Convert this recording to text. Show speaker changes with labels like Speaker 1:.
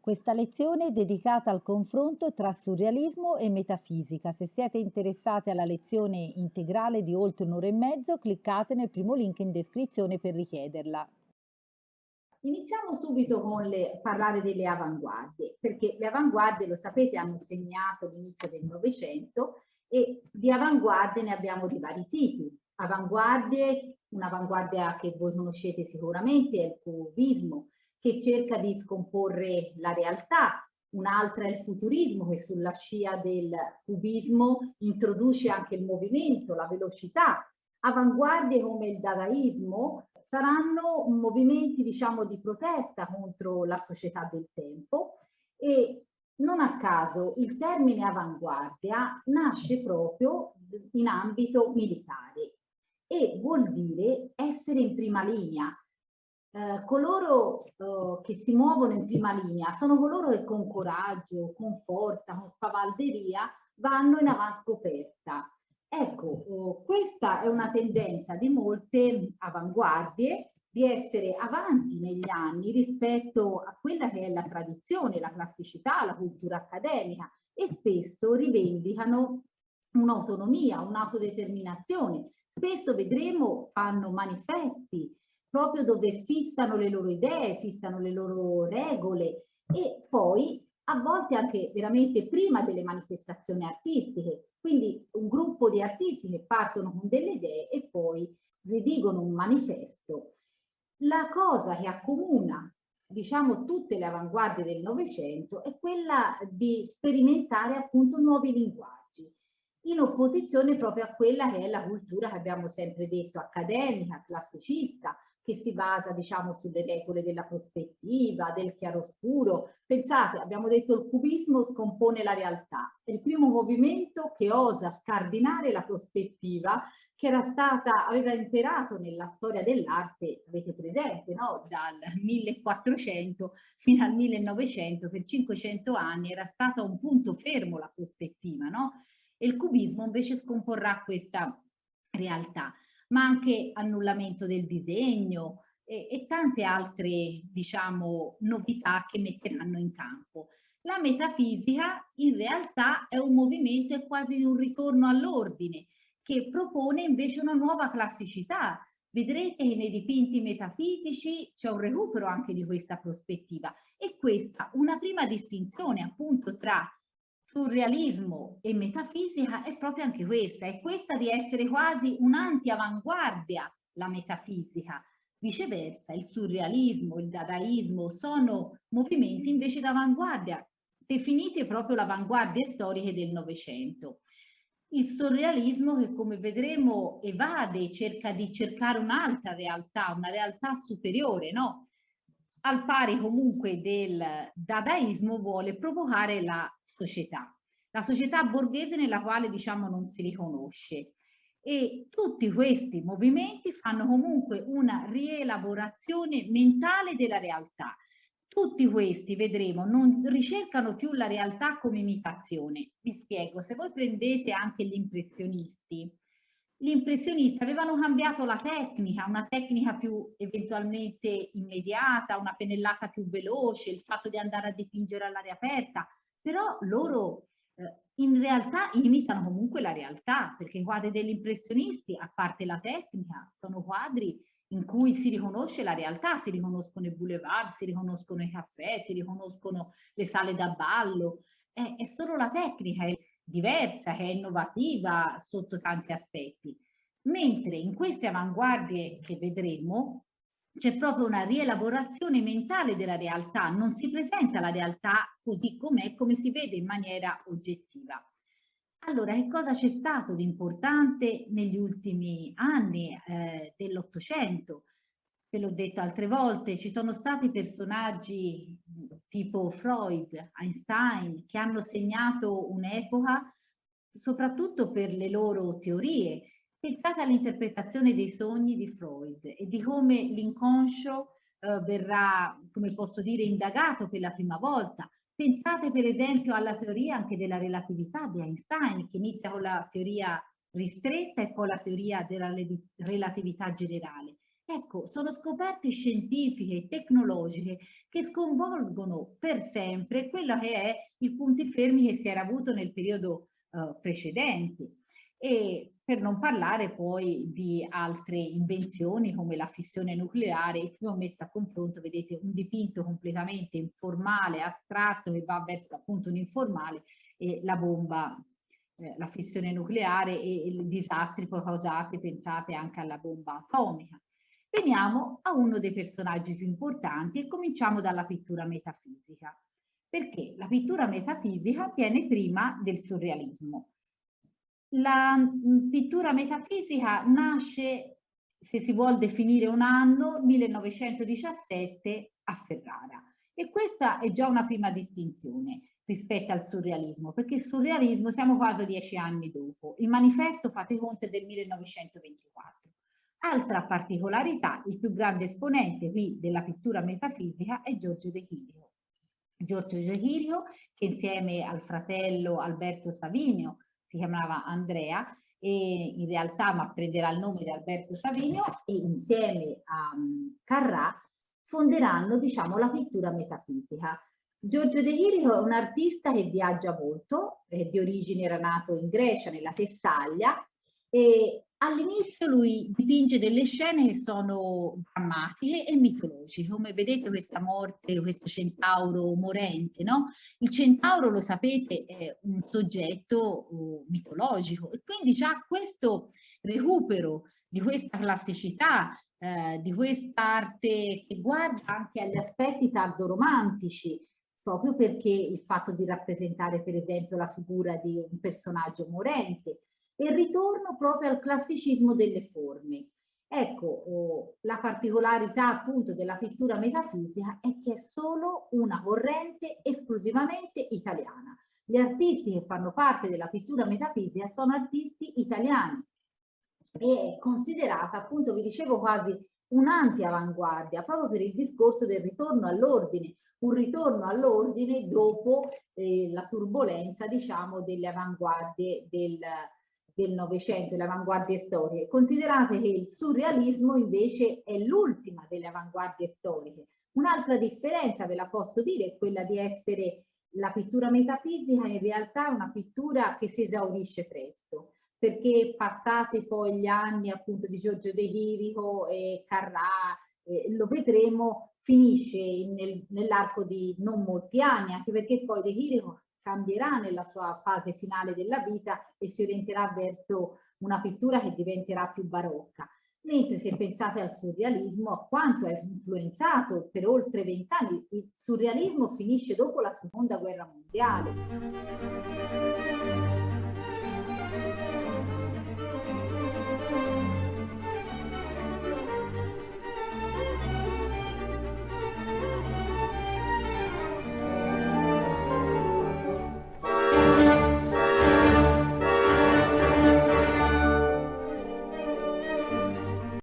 Speaker 1: Questa lezione è dedicata al confronto tra surrealismo e metafisica. Se siete interessati alla lezione integrale di oltre un'ora e mezzo, cliccate nel primo link in descrizione per richiederla.
Speaker 2: Iniziamo subito con parlare delle avanguardie, perché le avanguardie, lo sapete, hanno segnato l'inizio del Novecento e di avanguardie ne abbiamo di vari tipi. Avanguardie, un'avanguardia che voi conoscete sicuramente è il cubismo, che cerca di scomporre la realtà. Un'altra è il futurismo, che sulla scia del cubismo introduce anche il movimento, la velocità. Avanguardie come il dadaismo saranno movimenti, diciamo, di protesta contro la società del tempo e non a caso il termine avanguardia nasce proprio in ambito militare e vuol dire essere in prima linea. Coloro che si muovono in prima linea sono coloro che con coraggio, con forza, con spavalderia vanno in avanscoperta. Ecco, questa è una tendenza di molte avanguardie di essere avanti negli anni rispetto a quella che è la tradizione, la classicità, la cultura accademica e spesso rivendicano un'autonomia, un'autodeterminazione. Spesso vedremo fanno manifesti proprio dove fissano le loro idee, fissano le loro regole e poi a volte anche veramente prima delle manifestazioni artistiche. Quindi un gruppo di artisti che partono con delle idee e poi redigono un manifesto. La cosa che accomuna, diciamo, tutte le avanguardie del Novecento è quella di sperimentare appunto nuovi linguaggi, in opposizione proprio a quella che è la cultura che abbiamo sempre detto accademica, classicista, che si basa, diciamo, sulle regole della prospettiva, del chiaroscuro. Pensate, abbiamo detto il cubismo scompone la realtà. È il primo movimento che osa scardinare la prospettiva che era stata, aveva imperato nella storia dell'arte, avete presente, no? Dal 1400 fino al 1900, per 500 anni era stata un punto fermo la prospettiva, no? E il cubismo invece scomporrà questa realtà, ma anche annullamento del disegno e tante altre, diciamo, novità che metteranno in campo. La metafisica in realtà è un movimento, è quasi un ritorno all'ordine, che propone invece una nuova classicità. Vedrete che nei dipinti metafisici c'è un recupero anche di questa prospettiva e questa, una prima distinzione appunto tra surrealismo e metafisica è proprio anche questa, è questa di essere quasi un'anti-avanguardia la metafisica. Viceversa, il surrealismo, il dadaismo sono movimenti invece d'avanguardia, definite proprio l'avanguardia storiche del Novecento. Il surrealismo che come vedremo evade, cerca di cercare un'altra realtà, una realtà superiore, no? Al pari comunque del dadaismo vuole provocare la società borghese nella quale diciamo non si riconosce. E tutti questi movimenti fanno comunque una rielaborazione mentale della realtà. Tutti questi, vedremo, non ricercano più la realtà come imitazione. Vi spiego, se voi prendete anche gli impressionisti avevano cambiato la tecnica, una tecnica più eventualmente immediata, una pennellata più veloce, il fatto di andare a dipingere all'aria aperta, però loro in realtà imitano comunque la realtà, perché i quadri degli impressionisti, a parte la tecnica, sono quadri in cui si riconosce la realtà, si riconoscono i boulevard, si riconoscono i caffè, si riconoscono le sale da ballo, è solo la tecnica è diversa, che è innovativa sotto tanti aspetti. Mentre in queste avanguardie che vedremo c'è proprio una rielaborazione mentale della realtà, non si presenta la realtà così com'è, come si vede in maniera oggettiva. Allora, che cosa c'è stato di importante negli ultimi anni dell'Ottocento? Ve l'ho detto altre volte, ci sono stati personaggi tipo Freud, Einstein, che hanno segnato un'epoca soprattutto per le loro teorie. Pensate all'interpretazione dei sogni di Freud e di come l'inconscio verrà, come posso dire, indagato per la prima volta. Pensate per esempio alla teoria anche della relatività di Einstein, che inizia con la teoria ristretta e poi la teoria della relatività generale. Ecco, sono scoperte scientifiche e tecnologiche che sconvolgono per sempre quello che è il punti fermi che si era avuto nel periodo precedente. E per non parlare poi di altre invenzioni come la fissione nucleare, che ho messo a confronto, vedete, un dipinto completamente informale, astratto, che va verso appunto un informale, e la bomba, la fissione nucleare e i disastri poi causati, pensate anche alla bomba atomica. Veniamo a uno dei personaggi più importanti e cominciamo dalla pittura metafisica, perché la pittura metafisica viene prima del surrealismo. La pittura metafisica nasce, se si vuol definire un anno, 1917 a Ferrara. E questa è già una prima distinzione rispetto al surrealismo, perché il surrealismo siamo quasi 10 anni dopo. Il manifesto, fate conto, è del 1924. Altra particolarità, il più grande esponente qui della pittura metafisica è Giorgio De Chirico. Giorgio De Chirico, che insieme al fratello Alberto Savinio, si chiamava Andrea, e in realtà ma prenderà il nome di Alberto Savinio, e insieme a Carrà fonderanno, diciamo, la pittura metafisica. Giorgio De Chirico è un artista che viaggia molto, di origine era nato in Grecia, nella Tessaglia, e all'inizio lui dipinge delle scene che sono drammatiche e mitologiche, come vedete questa morte, questo centauro morente, no? Il centauro, lo sapete, è un soggetto mitologico e quindi già questo recupero di questa classicità, di quest'arte che guarda anche agli aspetti tardoromantici, proprio perché il fatto di rappresentare per esempio la figura di un personaggio morente e il ritorno proprio al classicismo delle forme. Ecco, la particolarità appunto della pittura metafisica è che è solo una corrente esclusivamente italiana. Gli artisti che fanno parte della pittura metafisica sono artisti italiani e è considerata, appunto, vi dicevo, quasi un'anti-avanguardia, proprio per il discorso del ritorno all'ordine, un ritorno all'ordine dopo la turbolenza, diciamo, delle avanguardie del Novecento, le avanguardie storiche. Considerate che il surrealismo invece è l'ultima delle avanguardie storiche. Un'altra differenza, ve la posso dire, è quella di essere la pittura metafisica in realtà è una pittura che si esaurisce presto, perché passati poi gli anni appunto di Giorgio De Chirico e Carrà, lo vedremo, finisce nell'arco di non molti anni, anche perché poi De Chirico cambierà nella sua fase finale della vita e si orienterà verso una pittura che diventerà più barocca. Mentre se pensate al surrealismo, a quanto è influenzato per oltre 20 anni, il surrealismo finisce dopo la seconda guerra mondiale.